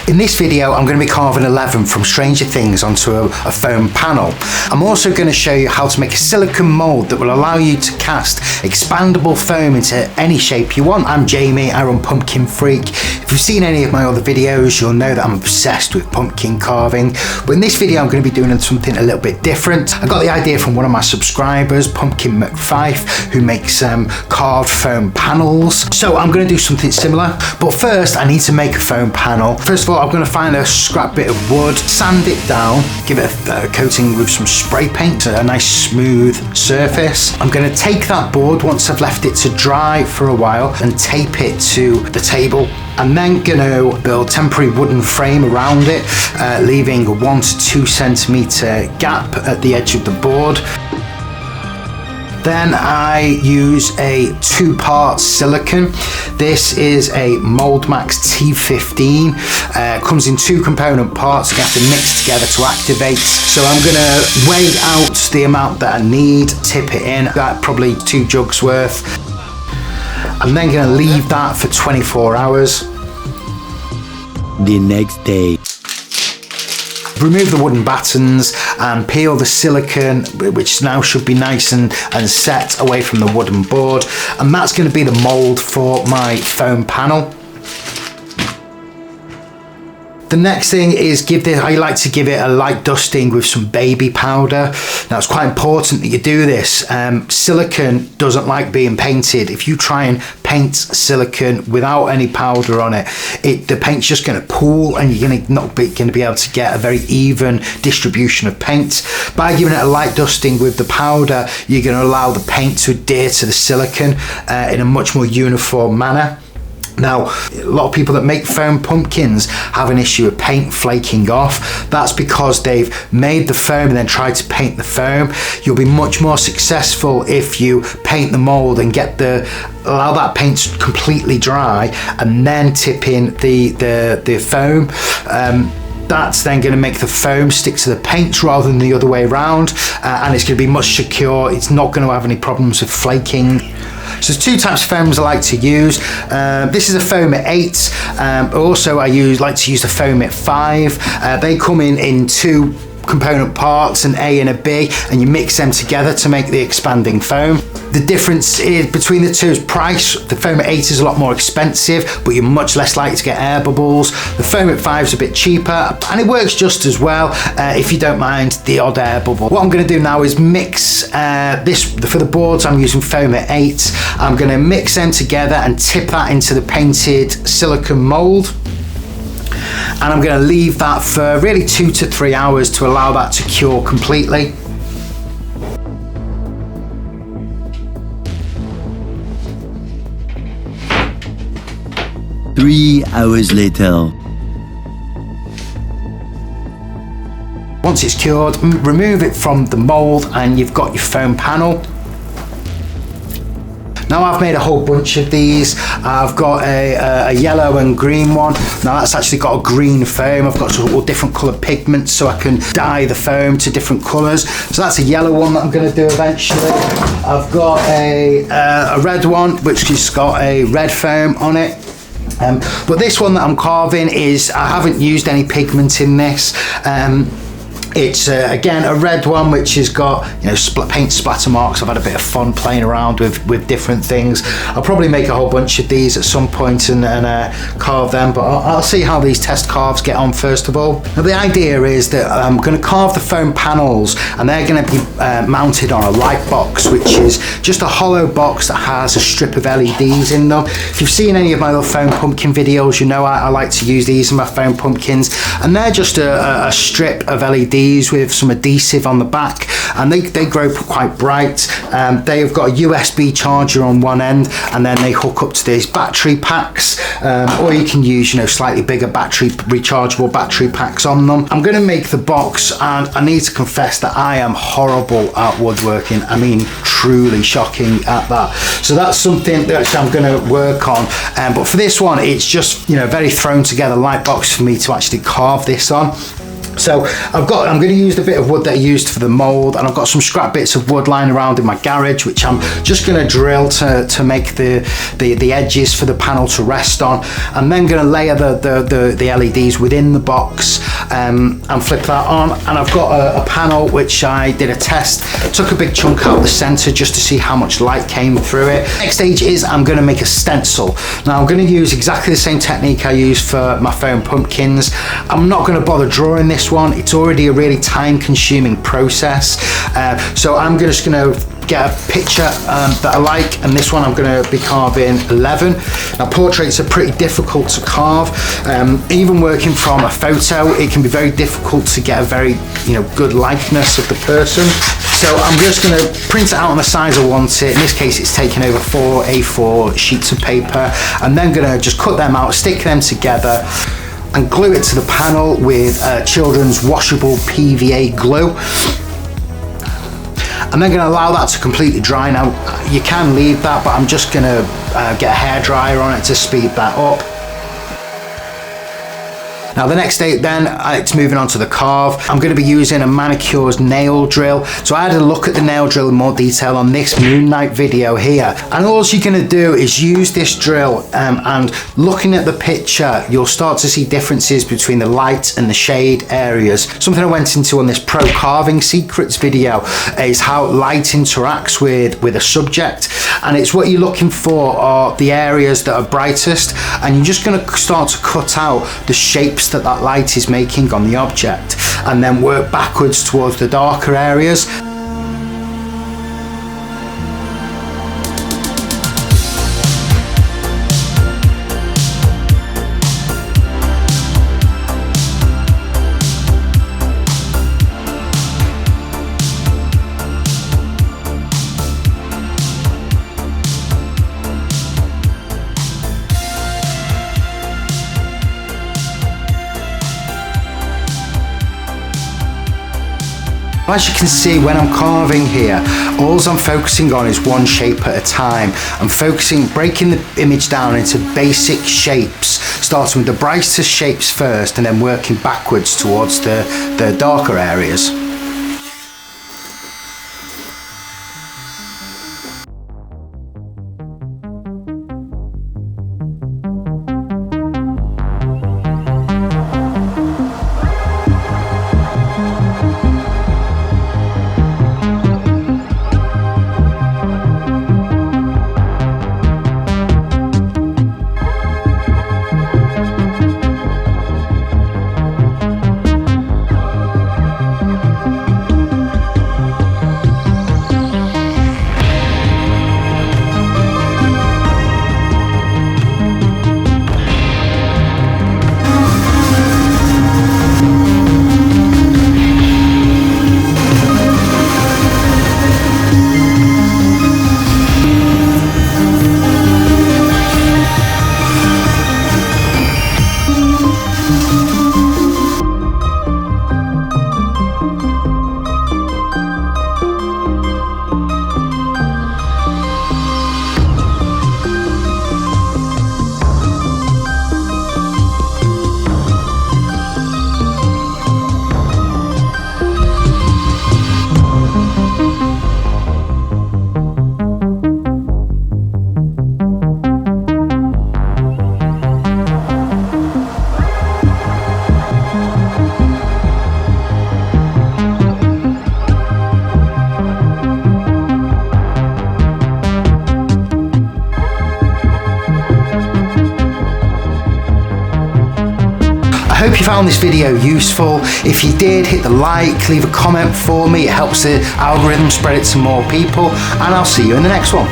In this video, I'm going to be carving 11 from Stranger Things onto a foam panel. I'm also going to show you how to make a silicone mold that will allow you to cast expandable foam into any shape you want. I'm Jamie, I run Pumpkin Freak. If you've seen any of my other videos, you'll know that I'm obsessed with pumpkin carving. But in this video, I'm going to be doing something a little bit different. I got the idea from one of my subscribers, Pumpkin McFife, who makes carved foam panels. So I'm going to do something similar. But first, I need to make a foam panel. First of all, I'm going to find a scrap bit of wood, sand it down, give it a coating with some spray paint, a nice smooth surface. I'm going to take that board once I've left it to dry for a while and tape it to the table. I'm then going to build a temporary wooden frame around it, leaving a 1 to 2 centimeter gap at the edge of the board. Then I use a 2-part silicone. This is a Moldmax T15. Comes in 2 component parts. You have to mix together to activate. So I'm gonna weigh out the amount that I need, tip it in, probably 2 jugs worth. I'm then gonna leave that for 24 hours. The next day. Remove the wooden battens and peel the silicone, which now should be nice and set away from the wooden board. And that's going to be the mold for my foam panel. The next thing is I like to give it a light dusting with some baby powder. Now it's quite important that you do this. Silicone doesn't like being painted. If you try and paint silicone without any powder on it, the paint's just going to pool and you're not going to be able to get a very even distribution of paint. By giving it a light dusting with the powder, you're going to allow the paint to adhere to the silicone in a much more uniform manner. Now, a lot of people that make foam pumpkins have an issue of paint flaking off. That's because they've made the foam and then tried to paint the foam. You'll be much more successful if you paint the mold and allow that paint to completely dry and then tip in the foam. That's then going to make the foam stick to the paint rather than the other way around, and it's going to be much secure. It's not going to have any problems with flaking. So there's 2 types of foams I like to use. This is a foam at 8. Also, I like to use the foam at 5. They come in 2 component parts, an A and a B, and you mix them together to make the expanding foam. The difference is between the two is price. The foam at 8 is a lot more expensive, but you're much less likely to get air bubbles. The foam at 5 is a bit cheaper, and it works just as well if you don't mind the odd air bubble. What I'm going to do now is mix this for the boards. I'm using foam at 8. I'm going to mix them together and tip that into the painted silicone mold. And I'm going to leave that for really 2 to 3 hours to allow that to cure completely. Three hours later. Once it's cured, remove it from the mold and you've got your foam panel. Now I've made a whole bunch of these. I've got a yellow and green one. Now that's actually got a green foam. I've got all different coloured pigments so I can dye the foam to different colours. So that's a yellow one that I'm going to do eventually. I've got a red one which has got a red foam on it. But this one that I'm carving I haven't used any pigment in this. It's again a red one which has got paint splatter marks. I've had a bit of fun playing around with different things. I'll probably make a whole bunch of these at some point and carve them, but I'll see how these test carves get on first of all. Now the idea is that I'm going to carve the foam panels and they're going to be mounted on a light box, which is just a hollow box that has a strip of LEDs in them. If you've seen any of my other foam pumpkin videos, you know I like to use these in my foam pumpkins, and they're just a strip of LEDs with some adhesive on the back, and they grow quite bright. They've got a USB charger on one end, and then they hook up to these battery packs, or you can use slightly bigger rechargeable battery packs on them. I'm going to make the box, and I need to confess that I am horrible at woodworking. I mean, truly shocking at that. So that's something that I'm going to work on. But for this one, it's just very thrown together light box for me to actually carve this on. So I'm going to use the bit of wood that I used for the mould, and I've got some scrap bits of wood lying around in my garage, which I'm just going to drill to make the edges for the panel to rest on. I'm then going to layer the LEDs within the box and flip that on. And I've got a panel which I did a test, took a big chunk out of the center just to see how much light came through it. Next stage is I'm going to make a stencil. Now I'm going to use exactly the same technique I used for my foam pumpkins. I'm not going to bother drawing this one. It's already a really time-consuming process, so I'm just going to get a picture that I like, and this one I'm going to be carving 11. Now portraits are pretty difficult to carve. Even working from a photo, it can be very difficult to get a very good likeness of the person. So I'm just going to print it out on the size I want it. In this case it's taken over 4 A4 sheets of paper. I'm then going to just cut them out, stick them together and glue it to the panel with children's washable PVA glue. I'm then going to allow that to completely dry. Now you can leave that, but I'm just going to get a hairdryer on it to speed that up. Now the next day then, it's moving on to the carve. I'm going to be using a manicure's nail drill. So I had a look at the nail drill in more detail on this Moon Knight video here. And all you're going to do is use this drill and looking at the picture, you'll start to see differences between the light and the shade areas. Something I went into on this Pro Carving Secrets video is how light interacts with a subject. And it's what you're looking for are the areas that are brightest, and you're just going to start to cut out the shapes that light is making on the object, and then work backwards towards the darker areas. As you can see, when I'm carving here, all I'm focusing on is one shape at a time. I'm breaking the image down into basic shapes, starting with the brightest shapes first and then working backwards towards the darker areas. I hope you found this video useful. If you did, hit the like, leave a comment for me. It helps the algorithm spread it to more people, and I'll see you in the next one.